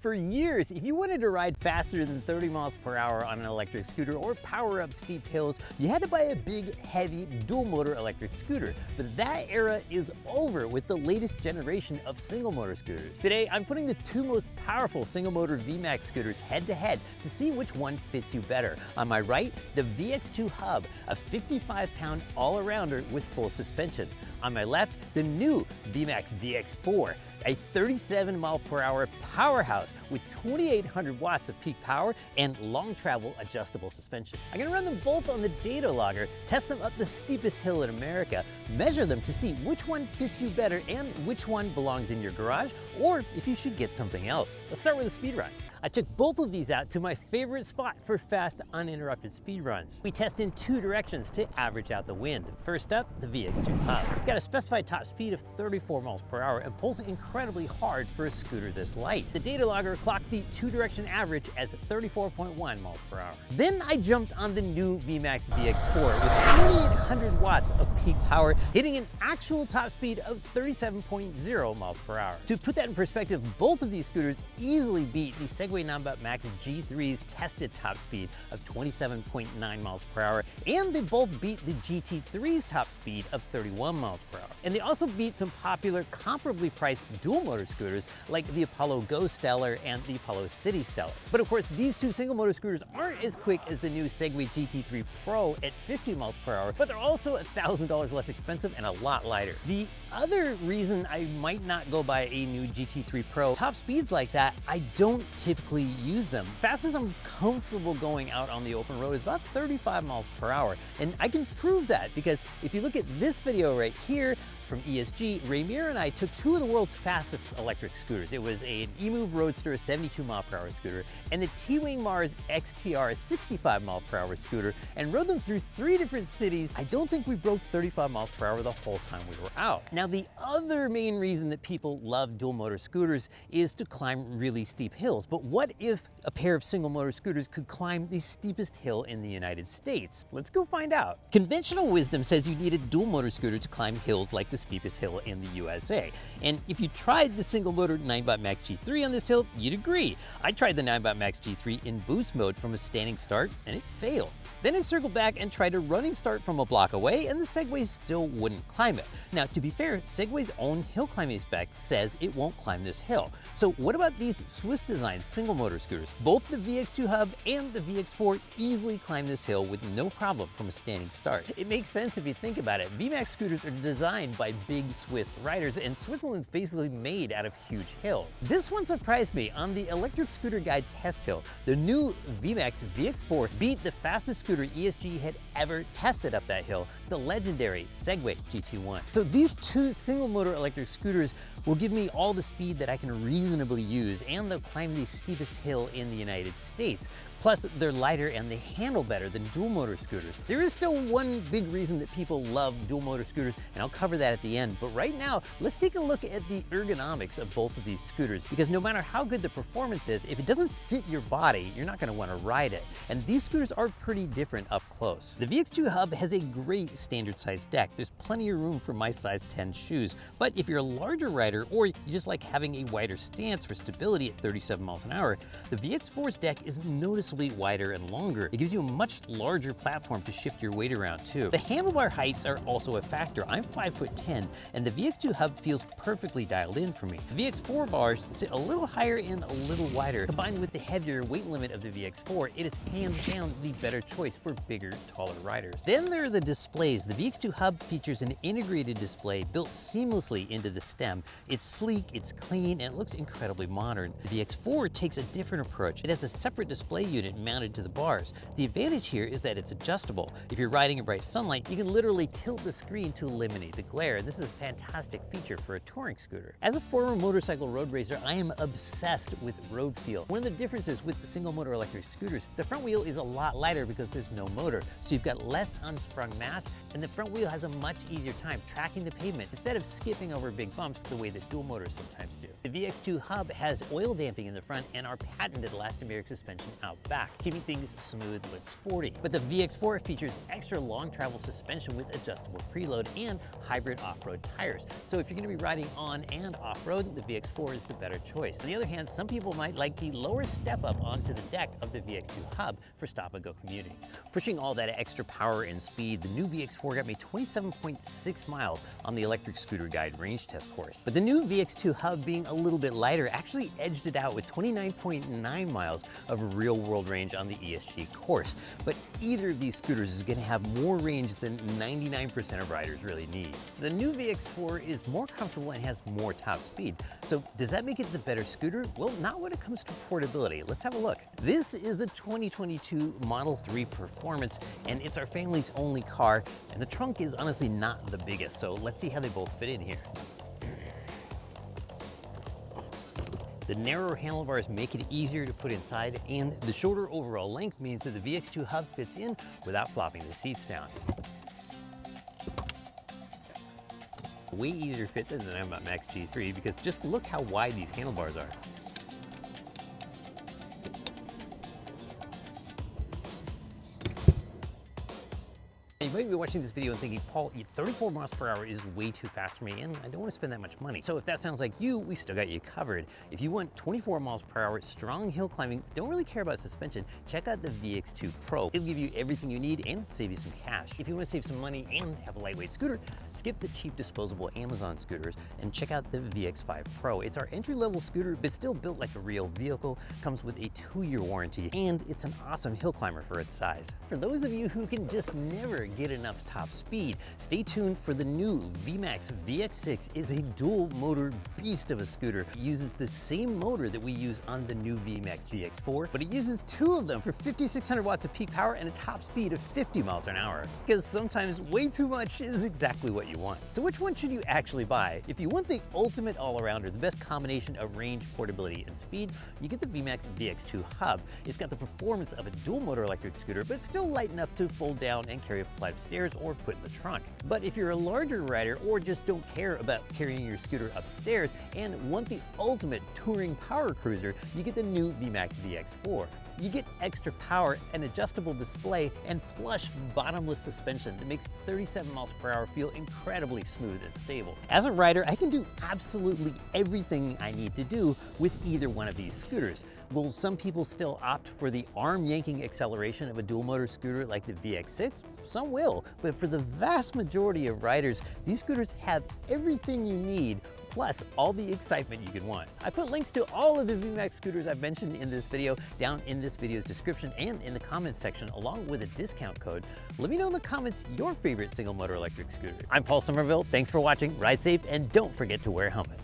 For years, if you wanted to ride faster than 30 miles per hour on an electric scooter or power up steep hills, you had to buy a big, heavy, dual motor electric scooter. But that era is over with the latest generation of single motor scooters. Today, I'm putting the two most powerful single motor VMAX scooters head to head to see which one fits you better. On my right, the VX2 Hub, a 55-pound all-arounder with full suspension. On my left, the new VMAX VX4, a 37-mile-per-hour powerhouse with 2,800 watts of peak power and long travel adjustable suspension. I'm gonna run them both on the data logger, test them up the steepest hill in America, measure them to see which one fits you better and which one belongs in your garage, or if you should get something else. Let's start with a speed run. I took both of these out to my favorite spot for fast, uninterrupted speed runs. We test in two directions to average out the wind. First up, the VX2 Hub. It's got a specified top speed of 34 miles per hour and pulls incredibly hard for a scooter this light. The data logger clocked the two-direction average as 34.1 miles per hour. Then I jumped on the new VMAX VX4 with 2,800 watts of peak power, hitting an actual top speed of 37.0 miles per hour. To put that in perspective, both of these scooters easily beat the Segway Max G3's tested top speed of 27.9 miles per hour, and they both beat the GT3's top speed of 31 miles per hour. And they also beat some popular, comparably priced dual motor scooters like the Apollo Go Stellar and the Apollo City Stellar. But of course, these two single motor scooters aren't as quick as the new Segway GT3 Pro at 50 miles per hour, but they're also $1,000 less expensive and a lot lighter. The other reason I might not go buy a new GT3 Pro, top speeds like that, I don't typically use them. Fastest I'm comfortable going out on the open road is about 35 miles per hour. And I can prove that because if you look at this video right here from ESG, Ramir and I took two of the world's fastest electric scooters. It was an eMove Roadster, a 72 mile per hour scooter, and the T-Wing Mars XTR, a 65 mile per hour scooter, and rode them through 3 different cities. I don't think we broke 35 miles per hour the whole time we were out. Now, the other main reason that people love dual motor scooters is to climb really steep hills. But what if a pair of single motor scooters could climb the steepest hill in the United States? Let's go find out. Conventional wisdom says you need a dual motor scooter to climb hills like the steepest hill in the USA. And if you tried the single motor 9bot Max G3 on this hill, you'd agree. I tried the 9bot Max G3 in boost mode from a standing start and it failed. Then I circled back and tried a running start from a block away and the Segway still wouldn't climb it. Now, to be fair, Segway's own hill climbing spec says it won't climb this hill. So what about these Swiss designed single motor scooters? Both the VX2 Hub and the VX4 easily climb this hill with no problem from a standing start. It makes sense if you think about it. VMAX scooters are designed by big Swiss riders, and Switzerland's basically made out of huge hills. This one surprised me. On the Electric Scooter Guide test hill, the new VMAX VX4 beat the fastest scooter ESG had ever tested up that hill, the legendary Segway GT1. So these two single motor electric scooters will give me all the speed that I can reasonably use, and they'll climb the steepest hill in the United States. Plus, they're lighter and they handle better than dual motor scooters. There is still one big reason that people love dual motor scooters, and I'll cover that at the end. But right now, let's take a look at the ergonomics of both of these scooters, because no matter how good the performance is, if it doesn't fit your body, you're not gonna wanna ride it. And these scooters are pretty different up close. The VX2 Hub has a great standard size deck. There's plenty of room for my size 10 shoes. But if you're a larger rider, or you just like having a wider stance for stability at 37 miles an hour, the VX4's deck is noticeably wider and longer. It gives you a much larger platform to shift your weight around too. The handlebar heights are also a factor. I'm 5'10", and the VX2 Hub feels perfectly dialed in for me. The VX4 bars sit a little higher and a little wider. Combined with the heavier weight limit of the VX4, it is hands down the better choice for bigger, taller riders. Then there are the displays. The VX2 Hub features an integrated display built seamlessly into the stem. It's sleek, it's clean, and it looks incredibly modern. The VX4 takes a different approach. It has a separate display unit mounted to the bars. The advantage here is that it's adjustable. If you're riding in bright sunlight, you can literally tilt the screen to eliminate the glare. This is a fantastic feature for a touring scooter. As a former motorcycle road racer, I am obsessed with road feel. One of the differences with the single motor electric scooters, the front wheel is a lot lighter because there's no motor. So you've got less unsprung mass, and the front wheel has a much easier time tracking the pavement instead of skipping over big bumps the way that dual motors sometimes do. The VX2 hub has oil damping in the front and our patented elastomeric suspension out back, keeping things smooth but sporty. But the VX4 features extra long travel suspension with adjustable preload and hybrid off-road tires. So if you're going to be riding on and off-road, the VX4 is the better choice. On the other hand, some people might like the lower step up onto the deck of the VX2 hub for stop-and-go commuting. Pushing all that extra power and speed, the new VX4 got me 27.6 miles on the Electric Scooter Guide range test course. But the new VX2 hub, being a little bit lighter, actually edged it out with 29.9 miles of real-world range on the ESG course. But either of these scooters is going to have more range than 99% of riders really need. So the new VX4 is more comfortable and has more top speed. So does that make it the better scooter? Well, not when it comes to portability. Let's have a look. This is a 2022 Model 3 Performance, and it's our family's only car, and the trunk is honestly not the biggest, so let's see how they both fit in here. The narrower handlebars make it easier to put inside, and the shorter overall length means that the VX2 hub fits in without flopping the seats down. Way easier fit than the VMAX G3 because just look how wide these handlebars are. You might be watching this video and thinking, Paul, 34 miles per hour is way too fast for me and I don't want to spend that much money. So if that sounds like you, we still got you covered. If you want 24 miles per hour, strong hill climbing, don't really care about suspension, check out the VX2 Pro. It'll give you everything you need and save you some cash. If you want to save some money and have a lightweight scooter, skip the cheap disposable Amazon scooters and check out the VX5 Pro. It's our entry-level scooter, but still built like a real vehicle, comes with a 2-year warranty, and it's an awesome hill climber for its size. For those of you who can just never get enough top speed, stay tuned for the new VMAX VX6 is a dual motor beast of a scooter. It uses the same motor that we use on the new VMAX VX4, but it uses 2 of them for 5,600 watts of peak power and a top speed of 50 miles an hour. Because sometimes way too much is exactly what you want. So which one should you actually buy? If you want the ultimate all-arounder, the best combination of range, portability, and speed, you get the VMAX VX2 hub. It's got the performance of a dual motor electric scooter, but still light enough to fold down and carry a flight of stairs or put in the trunk. But if you're a larger rider or just don't care about carrying your scooter upstairs and want the ultimate touring power cruiser, you get the new VMAX VX4. You get extra power, an adjustable display, and plush bottomless suspension that makes 37 miles per hour feel incredibly smooth and stable. As a rider, I can do absolutely everything I need to do with either one of these scooters. Will some people still opt for the arm-yanking acceleration of a dual motor scooter like the VX6? Some will, but for the vast majority of riders, these scooters have everything you need, plus all the excitement you could want. I put links to all of the VMAX scooters I've mentioned in this video down in this video's description and in the comments section, along with a discount code. Let me know in the comments your favorite single motor electric scooter. I'm Paul Somerville. Thanks for watching, ride safe, and don't forget to wear a helmet.